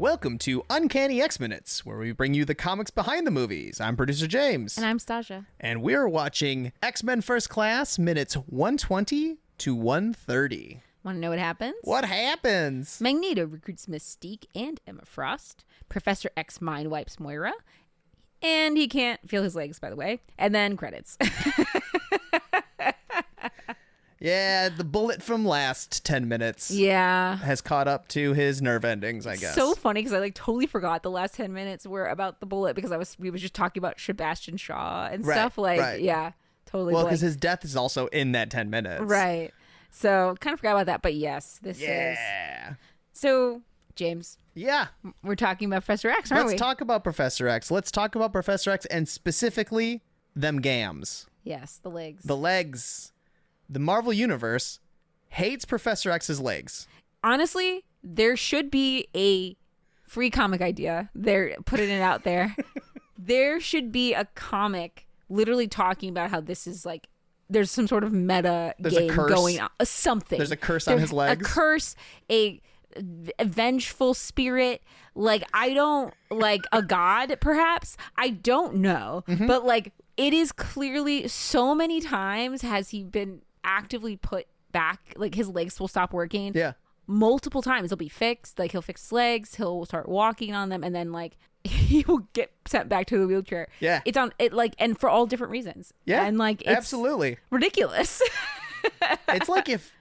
Welcome to Uncanny X-Minutes, where we bring you the comics behind the movies. I'm producer James. And I'm Stasia. And we're watching X-Men First Class, minutes 120 to 130. Want to know what happens? What happens? Magneto recruits Mystique and Emma Frost. Professor X mind wipes Moira. And he can't feel his legs, by the way. And then credits. Yeah, the bullet from last 10 minutes Yeah. has caught up to his nerve endings, I guess. So funny because I totally forgot the last 10 minutes were about the bullet because we was just talking about Sebastian Shaw and stuff. Yeah, totally. Well, because his death is also in that 10 minutes. Right. So kind of forgot about that. But yes, this is. So, James. Yeah. We're talking about Professor X, aren't we? Let's talk about Professor X. Let's talk about Professor X and specifically them gams. Yes, the legs. The legs. The Marvel Universe hates Professor X's legs. Honestly, there should be a free comic idea. They're putting it out there. There should be a comic literally talking about how this is like there's some sort of meta game going on. Something. There's a curse on his legs. A curse, a vengeful spirit. Like, I don't, like a god, perhaps. I don't know. Mm-hmm. But like, it is clearly so many times has he been actively put back, like his legs will stop working. Yeah. Multiple times they'll be fixed. Like he'll fix his legs, he'll start walking on them, and then like he will get sent back to the wheelchair. Yeah. It's on it like, and for all different reasons. Yeah. And like it's absolutely ridiculous. It's like if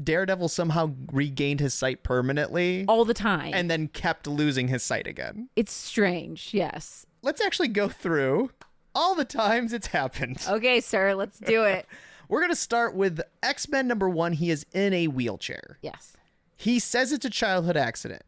Daredevil somehow regained his sight permanently all the time and then kept losing his sight again. It's strange. Yes. Let's actually go through all the times it's happened. Okay, sir, let's do it. We're going to start with X-Men #1. He is in a wheelchair. Yes. He says it's a childhood accident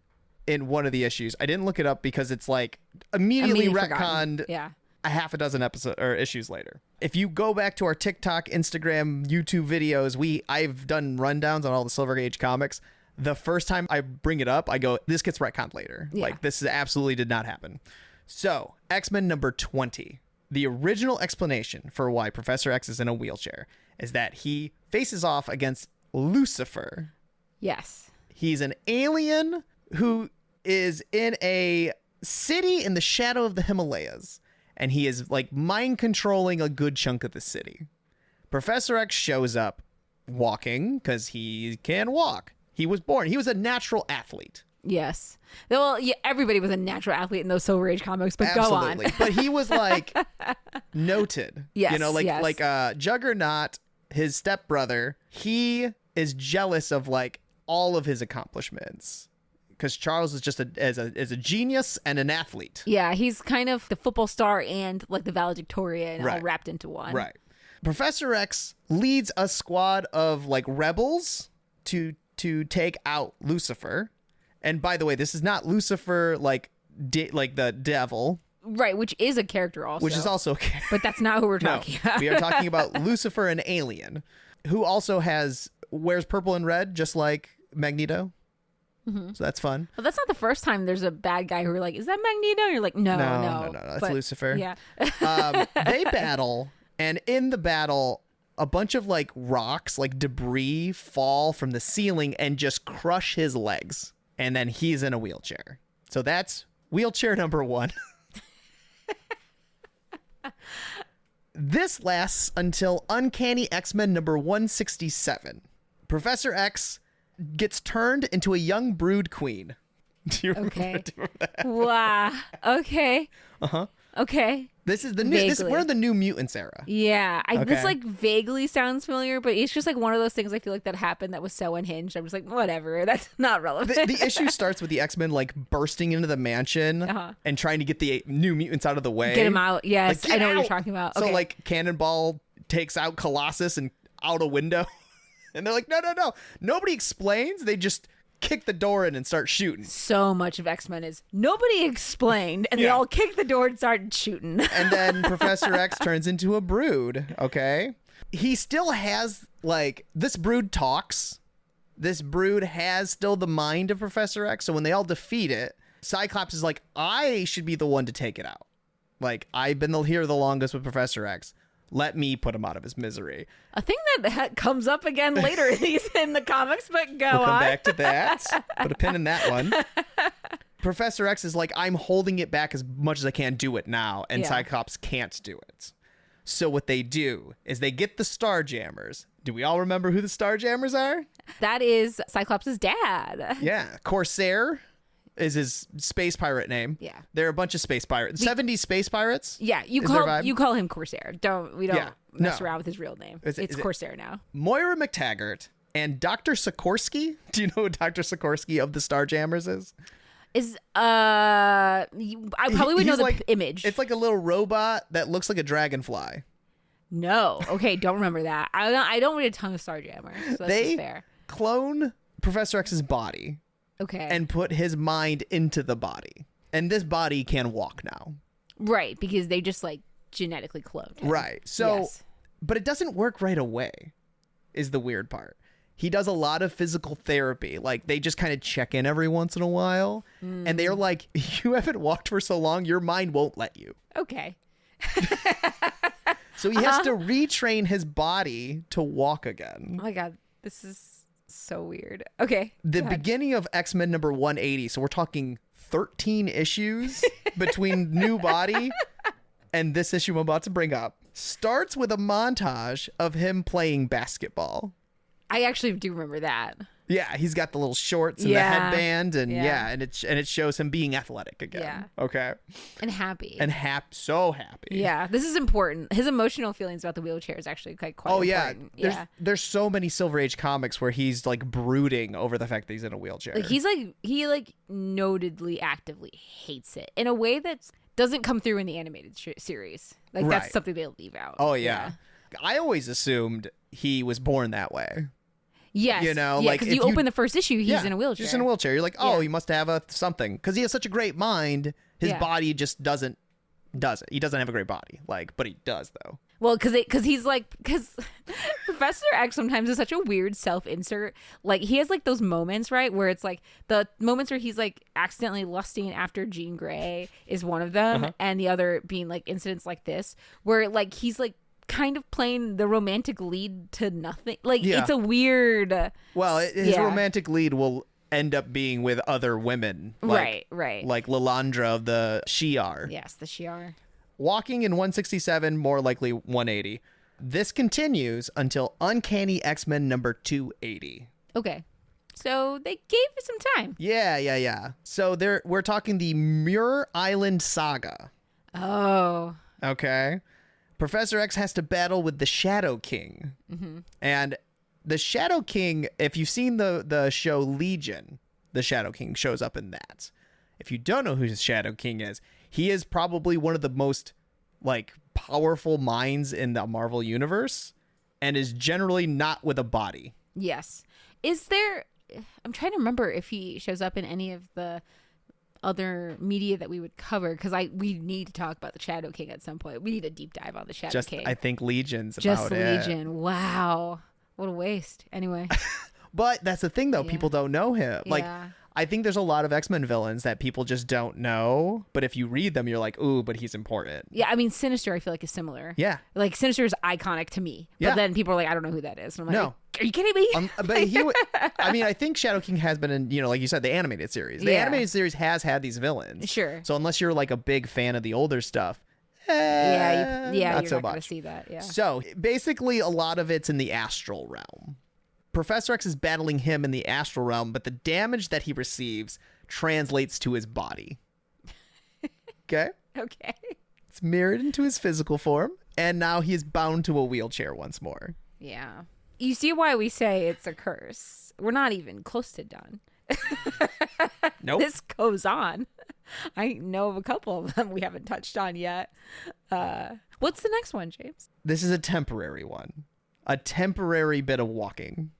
in one of the issues. I didn't look it up because it's like immediately retconned a half a dozen episodes or issues later. If you go back to our TikTok, Instagram, YouTube videos, I've done rundowns on all the Silver Age comics. The first time I bring it up, I go, this gets retconned later. Yeah. Like, this absolutely did not happen. So, X-Men #20. The original explanation for why Professor X is in a wheelchair is that he faces off against Lucifer. Yes. He's an alien who is in a city in the shadow of the Himalayas, and he is like mind controlling a good chunk of the city. Professor X shows up walking because he can walk. He was a natural athlete. Yes. Well, yeah, everybody was a natural athlete in those Silver Age comics, but absolutely. Go on. But he was like noted. Yes. You know, like Juggernaut, his stepbrother, he is jealous of like all of his accomplishments because Charles is just a genius and an athlete. Yeah, he's kind of the football star and like the valedictorian all wrapped into one. Right. Professor X leads a squad of like rebels to take out Lucifer. And by the way, this is not Lucifer like the devil. Right, which is a character also. Which is also a character. But that's not who we're talking about. We are talking about Lucifer, an alien, who also wears purple and red, just like Magneto. Mm-hmm. So that's fun. Well, that's not the first time there's a bad guy who are like, is that Magneto? And you're like, no. That's Lucifer. Yeah. They battle, and in the battle, a bunch of like rocks, like debris, fall from the ceiling and just crush his legs. And then he's in a wheelchair. So that's wheelchair #1. This lasts until Uncanny X-Men #167. Professor X gets turned into a young brood queen. Do you remember that? Wow. Okay. Uh-huh. Okay. This is we're the New Mutants era. Yeah. This like vaguely sounds familiar, but it's just like one of those things I feel like that happened that was so unhinged. I'm just like, whatever. That's not relevant. The issue starts with the X-Men like bursting into the mansion and trying to get the New Mutants out of the way. Get them out. Yes. Like, I know what you're talking about. Okay. So like Cannonball takes out Colossus and out a window. And they're like, no. Nobody explains. They just kick the door in and start shooting. So much of X-Men is nobody explained, and they all kick the door and started shooting. And then Professor X turns into a brood, okay? He still has, like, this brood talks. This brood has still the mind of Professor X, so when they all defeat it, Cyclops is like, I should be the one to take it out. Like, I've been here the longest with Professor X. Let me put him out of his misery. A thing that comes up again later in the comics, but go on. We'll come back to that. Put a pin in that one. Professor X is like, I'm holding it back as much as I can, do it now. And Cyclops can't do it. So what they do is they get the Starjammers. Do we all remember who the Starjammers are? That is Cyclops' dad. Yeah. Corsair is his space pirate name. Yeah. They're a bunch of space pirates. 70s space pirates. Yeah, you call him Corsair. We don't mess around with his real name. It's Corsair now. Moira McTaggart and Dr. Sikorsky. Do you know who Dr. Sikorsky of the Starjammers is? I probably would know the image. It's like a little robot that looks like a dragonfly. No. Okay, don't remember that. I don't read a ton of Starjammers, so that's just fair. Clone Professor X's body. Okay. And put his mind into the body. And this body can walk now. Right, because they just like genetically cloned him. Right. So, but it doesn't work right away, is the weird part. He does a lot of physical therapy. Like, they just kind of check in every once in a while. And they're like, you haven't walked for so long, your mind won't let you. Okay. So he has to retrain his body to walk again. Oh my God, this is so weird. Okay. The beginning of X-Men number 180. So we're talking 13 issues between new body and this issue I'm about to bring up. Starts with a montage of him playing basketball. I actually do remember that. Yeah, he's got the little shorts and the headband, and and it shows him being athletic again. Yeah. Okay. And happy. So happy. Yeah, this is important. His emotional feelings about the wheelchair is actually quite important. There's so many Silver Age comics where he's like brooding over the fact that he's in a wheelchair. Like he notedly actively hates it in a way that doesn't come through in the animated series. Like that's something they leave out. Oh yeah. I always assumed he was born that way. Yes. You know, like because you open the first issue, he's in a wheelchair. Just in a wheelchair. You're like, oh, he must have something. Because he has such a great mind, his body just does it. He doesn't have a great body. Like, but he does though. Well, because Professor X sometimes is such a weird self-insert. Like he has like those moments, right, where it's like the moments where he's like accidentally lusting after Jean Grey is one of them, and the other being like incidents like this, where like he's like kind of playing the romantic lead to nothing. Like it's a weird. Well, his romantic lead will end up being with other women. Like, right. Like Lilandra of the Shi'ar. Yes, the Shi'ar. Walking in 167, more likely 180. This continues until Uncanny X-Men number 280. Okay. So they gave it some time. Yeah. So we're talking the Muir Island Saga. Oh. Okay. Professor X has to battle with the Shadow King. And the Shadow King, if you've seen the show Legion, the Shadow King shows up in that. If you don't know who the Shadow King is, he is probably one of the most like powerful minds in the Marvel universe and is generally not with a body. Yes. I'm trying to remember if he shows up in any of the other media that we would cover, because we need to talk about the Shadow King at some point. We need a deep dive on the Shadow King. I think Legion's just about Legion. It. Wow, what a waste. Anyway, but that's the thing though. People don't know him. Like I think there's a lot of X-Men villains that people just don't know, but if you read them, you're like, ooh, but he's important. Yeah, I mean, Sinister, I feel like is similar. Yeah, like Sinister is iconic to me, but then people are like, I don't know who that is. And I'm like, no. Are you kidding me? But I mean, I think Shadow King has been in, like you said, the animated series. The animated series has had these villains. Sure. So unless you're like a big fan of the older stuff, you're not so not much. Gonna see that. Yeah. So basically, a lot of it's in the astral realm. Professor X is battling him in the astral realm, but the damage that he receives translates to his body. Okay? Okay. It's mirrored into his physical form, and now he is bound to a wheelchair once more. Yeah. You see why we say it's a curse. We're not even close to done. Nope. This goes on. I know of a couple of them we haven't touched on yet. What's the next one, James? This is a temporary one. A temporary bit of walking.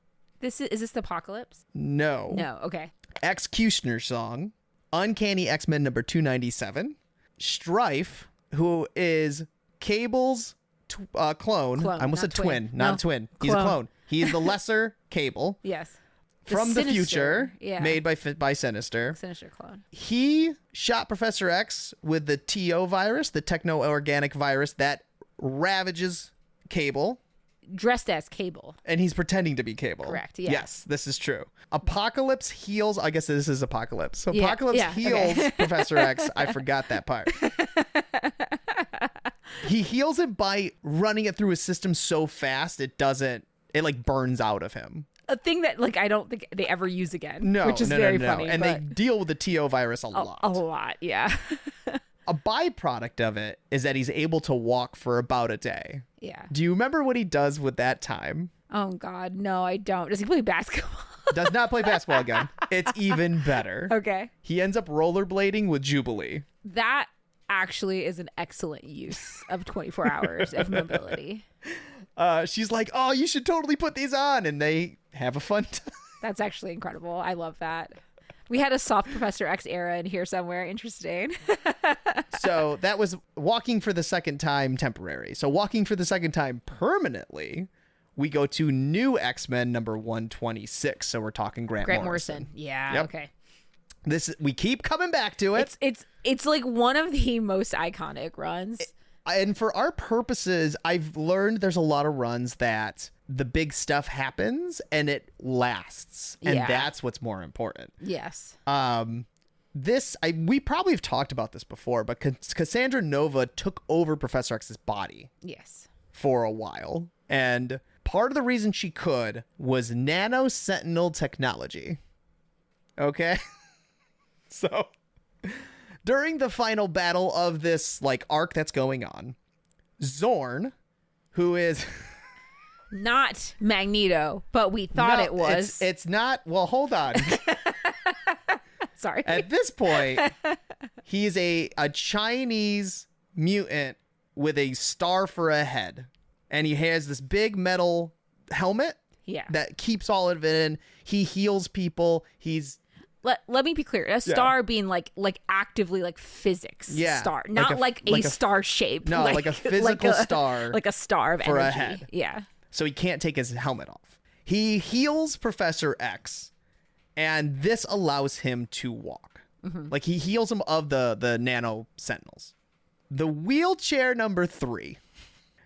Is this the Apocalypse? No. No, okay. Executioner Song, Uncanny X-Men number 297, Strife, who is Cable's clone. I almost said twin, not a twin. He's a clone. He is the lesser Cable. Yes. From the future, made by Sinister. Sinister clone. He shot Professor X with the TO virus, the techno-organic virus that ravages Cable. dressed as Cable. And he's pretending to be Cable. Correct, yeah. Yes, this is true. Apocalypse heals... I guess this is Apocalypse. So Apocalypse heals Professor X. I forgot that part. He heals it by running it through his system so fast it like burns out of him. A thing that like I don't think they ever use again. No, which is very funny. And they deal with the TO virus a lot. A lot, yeah. A byproduct of it is that he's able to walk for about a day. Yeah. Do you remember what he does with that time? Oh God, no, I don't. Does he play basketball? Does not play basketball again. It's even better. Okay. He ends up rollerblading with Jubilee. That actually is an excellent use of 24 hours of mobility. She's like, oh, you should totally put these on. And they have a fun time. That's actually incredible. I love that. We had a soft Professor X era in here somewhere. Interesting. So that was walking for the second time temporary. So walking for the second time permanently, we go to new X-Men number 126. So we're talking Grant Morrison. Yeah. Yep. Okay. We keep coming back to it. It's like one of the most iconic runs. And for our purposes, I've learned there's a lot of runs that the big stuff happens and it lasts. And that's what's more important. Yes. We probably have talked about this before, but Cassandra Nova took over Professor X's body. Yes. For a while. And part of the reason she could was nano sentinel technology. Okay? So during the final battle of this like arc that's going on, Zorn, who is not Magneto, but we thought it was. It's not. Well, hold on. Sorry. At this point, he's a Chinese mutant with a star for a head, and he has this big metal helmet. Yeah. That keeps all of it in. He heals people. Let me be clear. A star being like actively like physics star, not like a star shape. No, like a physical star. Like a star of for energy. A head. Yeah. So he can't take his helmet off. He heals Professor X, and this allows him to walk. Mm-hmm. Like he heals him of the nano sentinels. The wheelchair number 3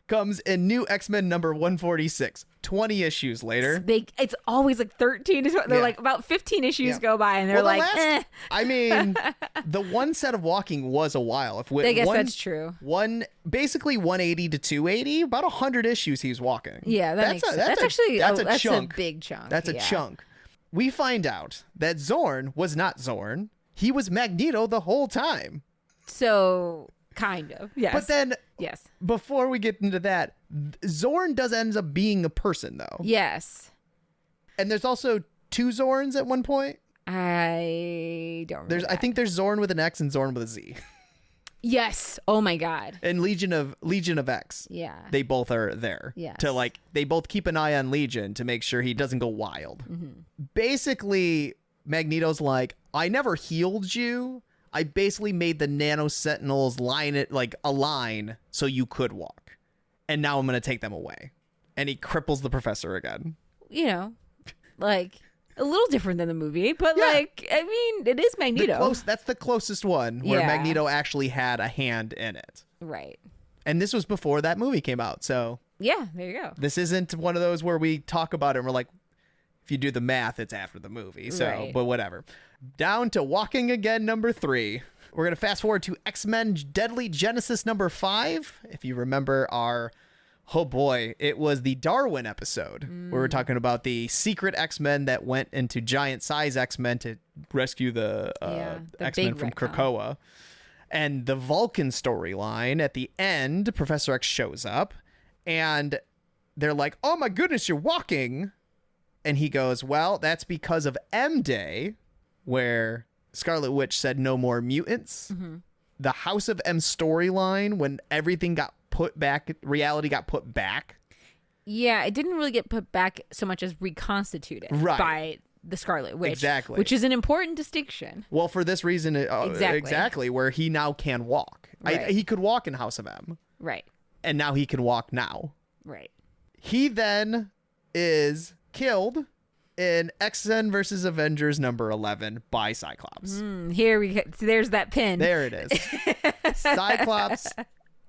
comes in new X-Men number 146. 20 issues later. It's always like 13 to 20. They're like about 15 issues go by and they're I mean, the one set of walking was a while. I guess that's true. Basically 180 to 280, about 100 issues he's walking. Yeah, that's a chunk. A big chunk. That's a chunk. We find out that Zorn was not Zorn. He was Magneto the whole time. So, kind of. Yes. But then yes. Before we get into that, Zorn does end up being a person, though. Yes. And there's also 2 Zorns at one point. I don't remember. I think there's Zorn with an X and Zorn with a Z. Yes. Oh my God. And Legion of X. Yeah. They both are there. Yes. To they both keep an eye on Legion to make sure he doesn't go wild. Mm-hmm. Basically, Magneto's like, I never healed you. I basically made the nano sentinels align so you could walk. And now I'm going to take them away. And he cripples the professor again. You know, like a little different than the movie, but I mean, it is Magneto. That's the closest one where Magneto actually had a hand in it. Right. And this was before that movie came out. So yeah, there you go. This isn't one of those where we talk about it and we're like, if you do the math, it's after the movie. So, But whatever. Down to Walking Again number 3. We're going to fast forward to X-Men Deadly Genesis number 5. If you remember it was the Darwin episode where we're talking about the secret X-Men that went into giant size X-Men to rescue the X-Men from Krakoa. And the Vulcan storyline at the end, Professor X shows up and they're like, oh my goodness, you're walking. And he goes, well, that's because of M-Day, where Scarlet Witch said no more mutants. Mm-hmm. The House of M storyline, when everything got put back, reality got put back. Yeah, it didn't really get put back so much as reconstituted by the Scarlet Witch. Exactly. Which is an important distinction. Well, for this reason, exactly, where he now can walk. Right. He could walk in House of M. Right. And now he can walk now. Right. He then is killed in X-Men versus Avengers number 11 by Cyclops. Here we go. There's that pin. There it is. Cyclops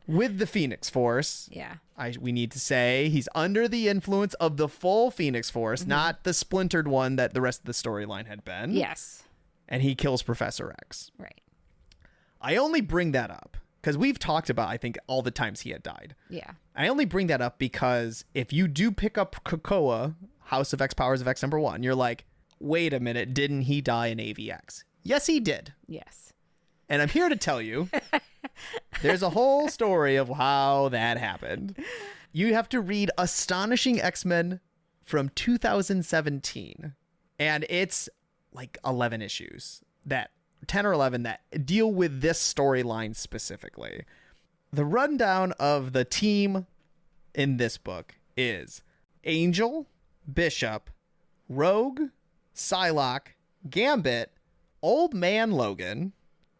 with the Phoenix Force. Yeah. We need to say he's under the influence of the full Phoenix Force, not the splintered one that the rest of the storyline had been. Yes. And he kills Professor X. Right. I only bring that up because we've talked about, I think, all the times he had died. Yeah. I only bring that up because if you do pick up Krakoa, House of X, Powers of X #1, you're like, wait a minute, didn't he die in AVX? Yes, he did. Yes. And I'm here to tell you, there's a whole story of how that happened. You have to read Astonishing X-Men from 2017. And it's like 11 issues, 10 or 11 that deal with this storyline specifically. The rundown of the team in this book is Angel, Bishop, Rogue, Psylocke, Gambit, Old Man Logan,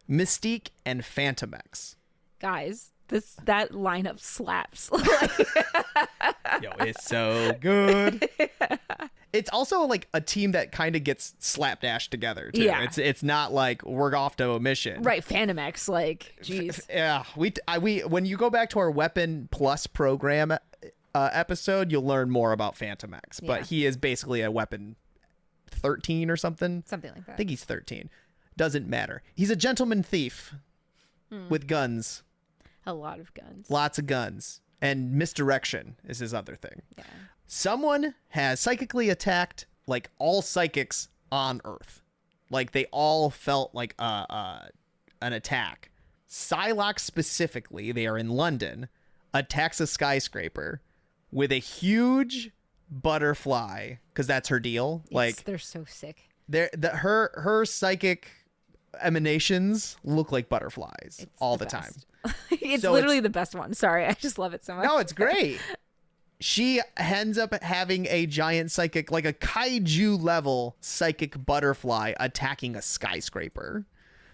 Mystique, and Phantom X. Guys, that lineup slaps. Yo, it's so good. It's also like a team that kind of gets slapdash together too. Yeah. It's not like we're off to a mission. Right, Phantom X, like, jeez. Yeah, we when you go back to our Weapon Plus program episode, you'll learn more about Phantom X. But he is basically a Weapon 13 or something. Something like that. I think he's 13. Doesn't matter. He's a gentleman thief with guns. A lot of guns. Lots of guns. And misdirection is his other thing. Yeah. Someone has psychically attacked like all psychics on Earth. Like they all felt like an attack. Psylocke specifically, they are in London, attacks a skyscraper with a huge butterfly because that's her deal. Like they're so sick. Her psychic emanations look like butterflies all the time. It's literally the best one. Sorry, I just love it so much. No, it's great. She ends up having a giant psychic, like a kaiju level psychic butterfly attacking a skyscraper.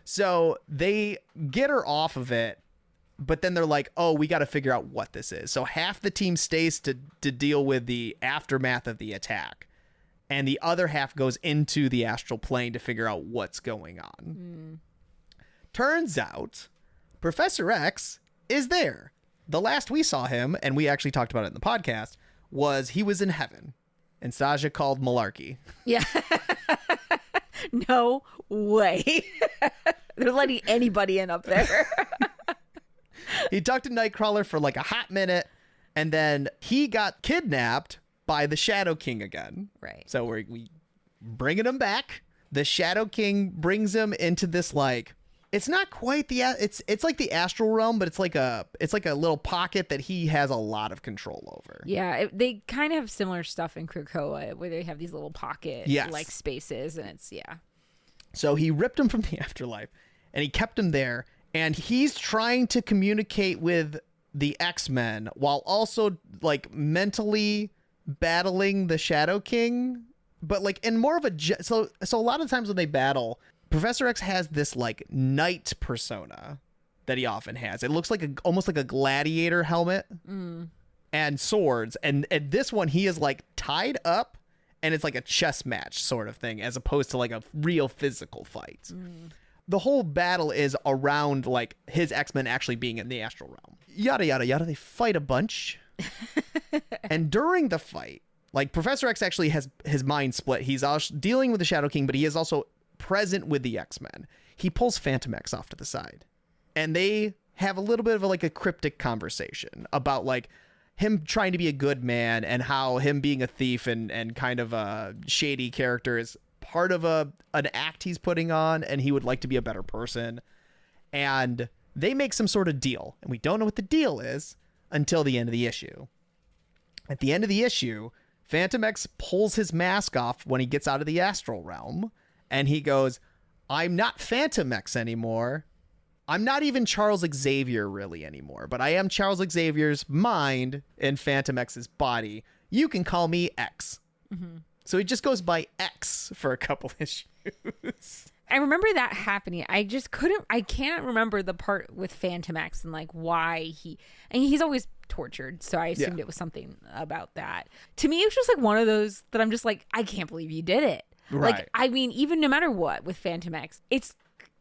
So they get her off of it, but then they're like, oh, we got to figure out what this is. So half the team stays to deal with the aftermath of the attack. And the other half goes into the astral plane to figure out what's going on. Turns out Professor X is there. The last we saw him, and we actually talked about it in the podcast, was he was in heaven. And Stasia called malarkey. Yeah. No way. They're letting anybody in up there. He talked to Nightcrawler for like a hot minute, and then he got kidnapped by the Shadow King again. Right. So we bringing him back. The Shadow King brings him into this like, it's not quite it's like the astral realm, but it's like a little pocket that he has a lot of control over. Yeah, they kind of have similar stuff in Krakoa where they have these little pocket like spaces, and it's So he ripped him from the afterlife and he kept him there, and he's trying to communicate with the X-Men while also like mentally battling the Shadow King, but like in more of a so a lot of times when they battle, Professor X has this like knight persona that he often has. It looks like almost like a gladiator helmet and swords, and this one he is like tied up, and it's like a chess match sort of thing as opposed to like a real physical fight. The whole battle is around like his X-Men actually being in the astral realm. Yada yada yada. They fight a bunch. And during the fight, like Professor X actually has his mind split. He's also dealing with the Shadow King, but he is also present with the X-Men. He pulls Phantom X off to the side, and they have a little bit of a cryptic conversation about like him trying to be a good man and how him being a thief and kind of a shady character is part of an act he's putting on, and he would like to be a better person. And they make some sort of deal, and we don't know what the deal is until the end of the issue. At the end of the issue, Phantom X pulls his mask off when he gets out of the astral realm, and he goes, I'm not Phantom X anymore. I'm not even Charles Xavier really anymore, but I am Charles Xavier's mind in Phantom X's body. You can call me X. So he just goes by X for a couple issues. I remember that happening. I can't remember the part with Phantom X and like why he's always tortured. So I assumed it was something about that. To me, it was just like one of those that I'm just like, I can't believe you did it. Right. Like, I mean, even no matter what with Phantom X, it's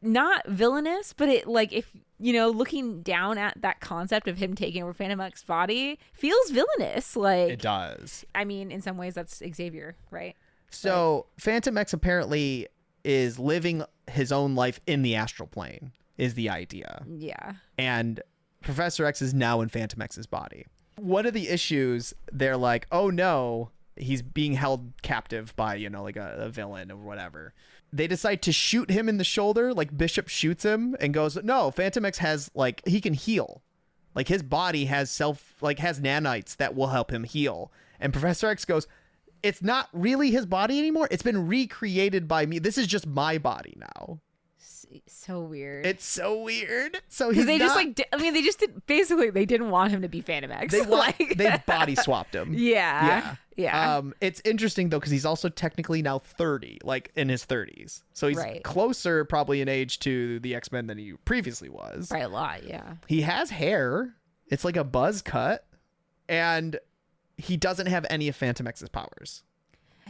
not villainous, but it like if looking down at that concept of him taking over Phantom X's body feels villainous. Like it does. I mean, in some ways that's Xavier, right? So Phantom X apparently is living his own life in the astral plane is the idea. Yeah. And Professor X is now in Phantom X's body. One of the issues, they're like, oh no, he's being held captive by, like a villain or whatever. They decide to shoot him in the shoulder. Like Bishop shoots him and goes, no, Phantom X has he can heal. Like his body has has nanites that will help him heal. And Professor X goes, it's not really his body anymore. It's been recreated by me. This is just my body now. So weird. It's so weird. So because they just they just did, basically they didn't want him to be Phantom X. They body swapped him. Yeah. It's interesting though because he's also technically now 30, like in his 30s. So he's closer probably in age to the X-Men than he previously was. By a lot, yeah. He has hair. It's like a buzz cut, and he doesn't have any of Phantom X's powers.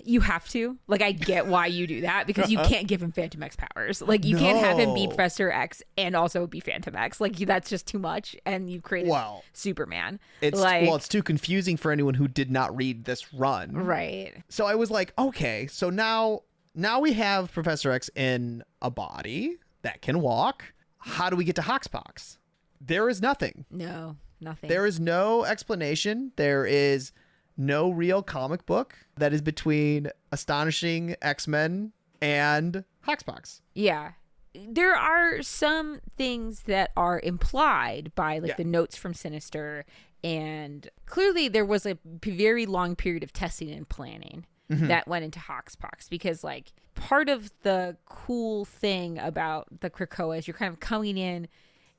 You have to. Like, I get why you do that because you can't give him Phantom X powers. Like, you can't have him be Professor X and also be Phantom X. Like, that's just too much. And you've created Superman. It's too confusing for anyone who did not read this run. Right. So I was like, okay, so now we have Professor X in a body that can walk. How do we get to Hoxpox? There is nothing. No, nothing. There is no explanation. There is no real comic book that is between Astonishing X-Men and Hoxpox. Yeah. There are some things that are implied by the notes from Sinister, and clearly there was a very long period of testing and planning that went into Hoxpox because part of the cool thing about the Krakoa is you're kind of coming in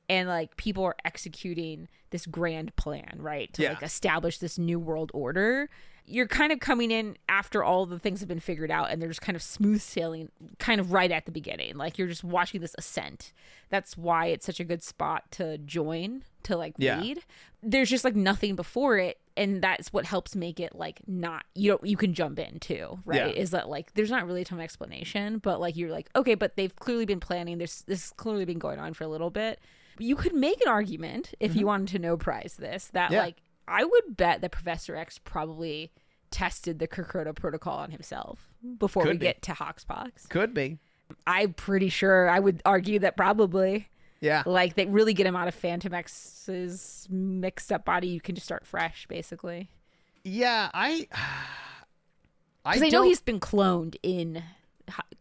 and people are executing this grand plan, right? To establish this new world order. You're kind of coming in after all the things have been figured out and they're just kind of smooth sailing kind of right at the beginning. Like you're just watching this ascent. That's why it's such a good spot to join, to read. There's just nothing before it. And that's what helps make it not, you can jump in too, right? Is that there's not really a ton of explanation, but you're okay, but they've clearly been planning this has clearly been going on for a little bit. You could make an argument if you wanted to no prize this that I would bet that Professor X probably tested the Krakoa protocol on himself before we get to Hoxpox. Could be. I'm pretty sure I would argue that probably. Yeah. They really get him out of Phantom X's mixed up body. You can just start fresh, basically. Yeah, I know he's been cloned in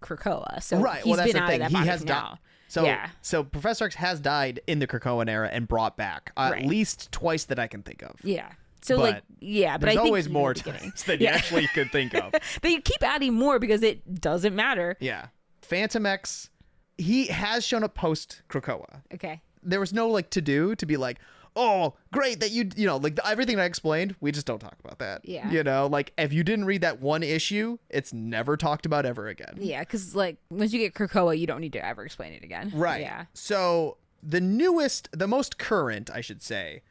Krakoa, so he's been out of that body now. So Professor X has died in the Krakoan era and brought back at least twice that I can think of. Yeah. So but there's always more times than you actually could think of. But you keep adding more because it doesn't matter. Yeah. Phantom X, he has shown up post Krakoa. Okay. There was no to be oh, great that everything I explained, we just don't talk about that. Yeah. If you didn't read that one issue, it's never talked about ever again. Yeah, because once you get Krakoa, you don't need to ever explain it again. Right. Yeah. So the most current, I should say,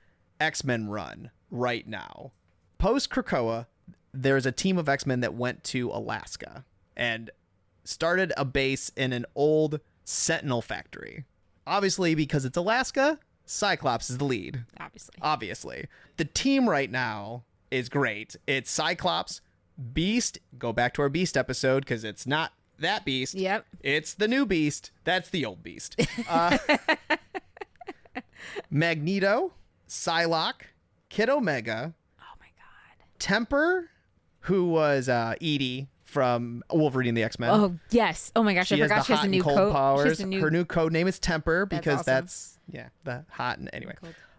X-Men run right now. Post Krakoa, there's a team of X-Men that went to Alaska and started a base in an old Sentinel factory. Obviously, because it's Alaska, Cyclops is the lead. Obviously. The team right now is great. It's Cyclops, Beast. Go back to our Beast episode because it's not that Beast. Yep. It's the new Beast. That's the old Beast. Magneto, Psylocke, Kid Omega. Oh my God. Temper, who was Edie from Wolverine and the X-Men. Oh, yes. Oh my gosh, I forgot she has a new coat. Powers. Her new code name is Temper because that's the hot and anyway.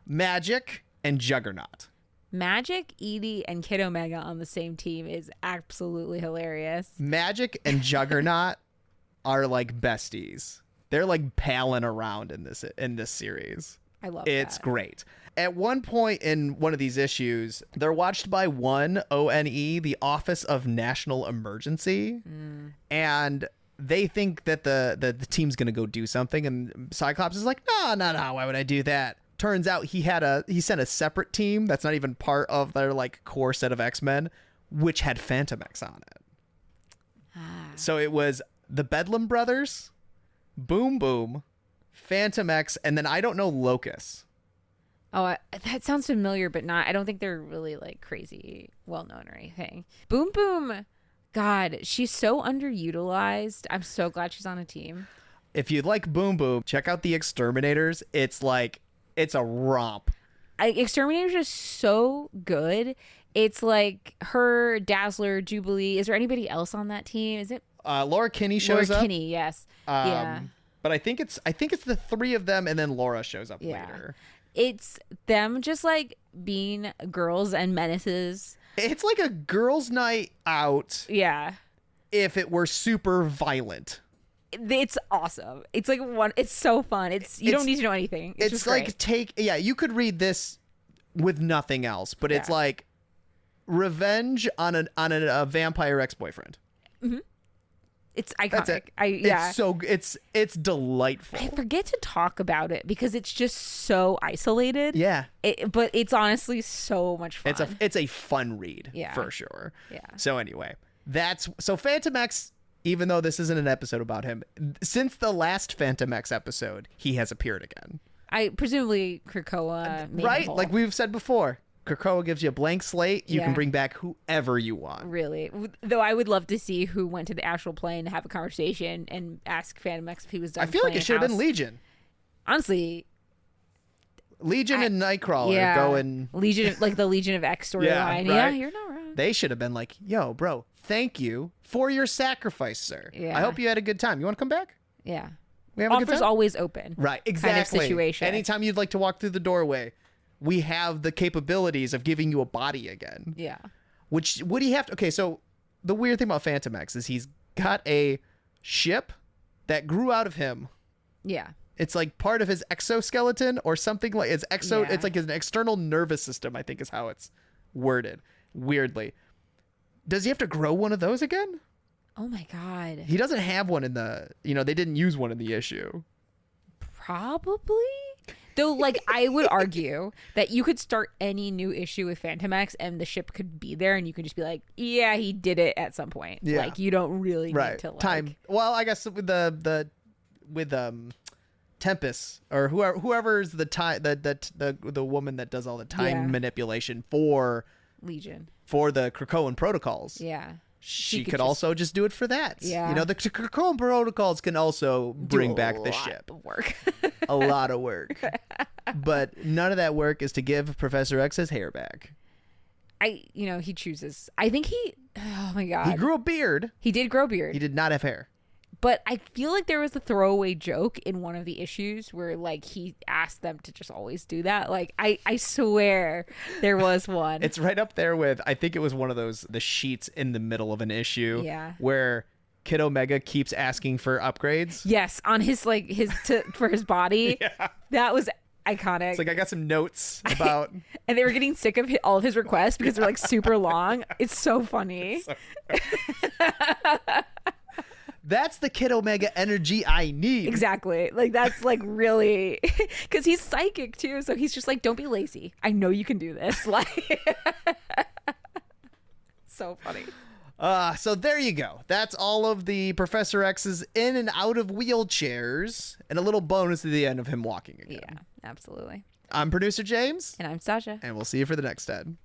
Magic and Juggernaut. Magic, Edie, and Kid Omega on the same team is absolutely hilarious. Magic and Juggernaut are besties. They're palling around in this series. I love It's great. At one point in one of these issues, they're watched by one ONE, the Office of National Emergency, and they think that the team's going to go do something, and Cyclops is like, no, why would I do that? Turns out he sent a separate team that's not even part of their core set of X-Men, which had Phantom X on it. So it was the Bedlam Brothers, Boom Boom, Phantom X, and then I don't know Locus. Oh, that sounds familiar, but not. I don't think they're really like crazy well known or anything. Boom Boom, God, she's so underutilized. I'm so glad she's on a team. If you like Boom Boom, check out the Exterminators. It's a romp. Exterminators is so good. It's like her, Dazzler, Jubilee. Is there anybody else on that team? Is it Laura Kinney shows up? Laura Kinney, yes. Yeah. But I think it's the three of them, and then Laura shows up later. It's them just like being girls and menaces. It's like a girls' night out. Yeah. If it were super violent. It's awesome. It's like it's so fun. You don't need to know anything. It's just like great. you could read this with nothing else, but it's like revenge on a vampire ex-boyfriend. Mm-hmm. It's iconic. That's it. It's delightful. I forget to talk about it because it's just so isolated. Yeah. But it's honestly so much fun. It's a fun read for sure. Yeah. So anyway, Phantom X, even though this isn't an episode about him, since the last Phantom X episode, he has appeared again. Presumably Krakoa made right? him whole. Like we've said before. Krakoa gives you a blank slate. You can bring back whoever you want. Really. Though I would love to see who went to the actual plane to have a conversation and ask Phantom X if he was done. I feel like it should have been Legion. Honestly. Legion and Nightcrawler going... Legion, like the Legion of X storyline. Yeah, you're not wrong. They should have been like, yo, bro, thank you for your sacrifice, sir. Yeah. I hope you had a good time. You want to come back? Yeah. We have a good time? Offers always open. Right, exactly. Kind of situation. Anytime you'd like to walk through the doorway, we have the capabilities of giving you a body again. Yeah. Which, would he have to... Okay, so the weird thing about Phantom X is he's got a ship that grew out of him. Yeah. It's like part of his exoskeleton or something like... It's like an external nervous system, I think is how it's worded. Weirdly. Does he have to grow one of those again? Oh my God. He doesn't have one in the... they didn't use one in the issue. Probably. Though, like, I would argue that you could start any new issue with Phantom X and the ship could be there and you could just be like, yeah, he did it at some point. Yeah. Like, you don't really need to, like... Time. Well, I guess with Tempest or whoever's the woman that does all the time manipulation for... Legion. For the Krakoan protocols. Yeah. She could also just do it for that. Yeah. The Krakoan protocols can also bring back the ship. Work. A lot of work. But none of that work is to give Professor X his hair back. He chooses. I think oh my God. He grew a beard. He did grow a beard. He did not have hair. But I feel like there was a throwaway joke in one of the issues where, like, he asked them to just always do that. Like, I swear there was one. It's right up there with, I think it was one of the sheets in the middle of an issue. Yeah. Where Kid Omega keeps asking for upgrades. Yes, on for his body. Yeah. That was iconic. It's like, I got some notes about... And they were getting sick of all of his requests because they're, like, super long. It's so funny. That's the Kid Omega energy I need. Exactly. Like, that's like really, because he's psychic too. So he's just like, don't be lazy. I know you can do this. Like, so funny. So there you go. That's all of the Professor X's in and out of wheelchairs, and a little bonus at the end of him walking again. Yeah, absolutely. I'm producer James. And I'm Stasia. And we'll see you for the next Ed.